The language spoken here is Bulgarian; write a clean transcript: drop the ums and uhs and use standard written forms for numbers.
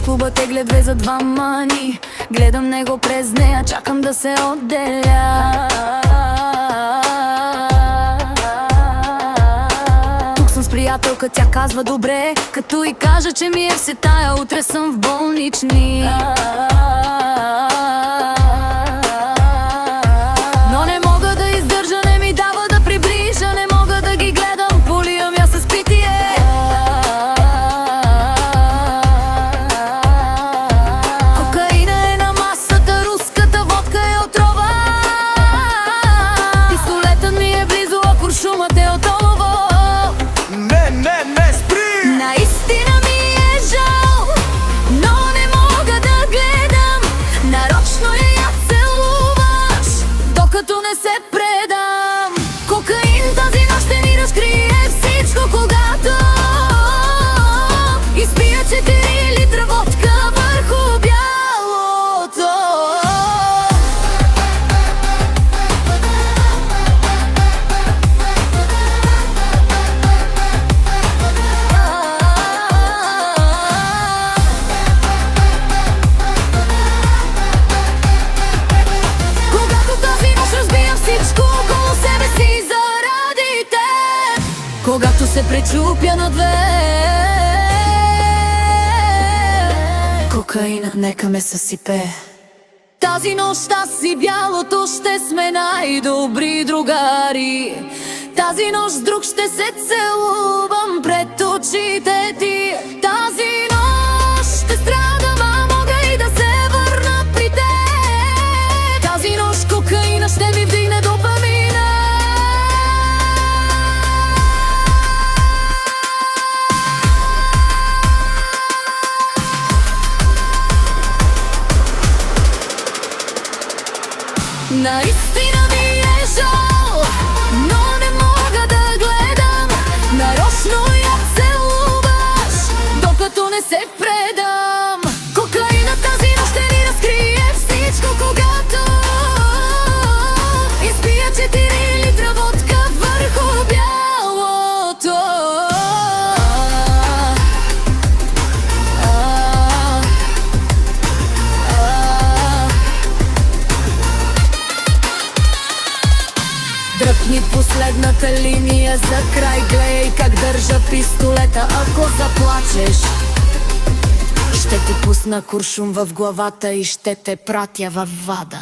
в клуба тегля две за двама ни. Гледам него през нея, чакам да се отделя. Тук съм с приятелка, тя казва добре, като и кажа, че ми е все тая, утре съм в болнични. Но не мога да издържа, не ми дава да приближа, не мога да ги гледам, поливам я с питие. Кокаина е на масата, руската водка е отрова. Пистолетът ми е близо, а куршумът е от олово. Не, спри! Наистина ми е жал, но не мога да гледам. Нарочно я целуваш, докато не се предам. Кокаин тази нощ ще ни разкрие всичко, когато изпия 4 литра водка върху бялото. Когато се пречупя на две, кокаина нека ме съсипе. Тази нощ аз и бялото ще сме най-добри другари. Тази нощ друг ще се целувам пред очите ти. Тази нощ ще страдам, а мога и да се върна при те. Тази нощ кокаина ще ми вдигне допамина. Наистина ми е жал, но не мога да гледам. Нарочно я целуваш, докато не се предам. Кокаина тази нощ ще ни разкрие всичко, когато изпия 4 литра водка върху бялото. Дръпни последната линия за край, гледай как държа пистолета, ако заплачеш. Ще ти пусна куршум в главата и ще те пратя във вада.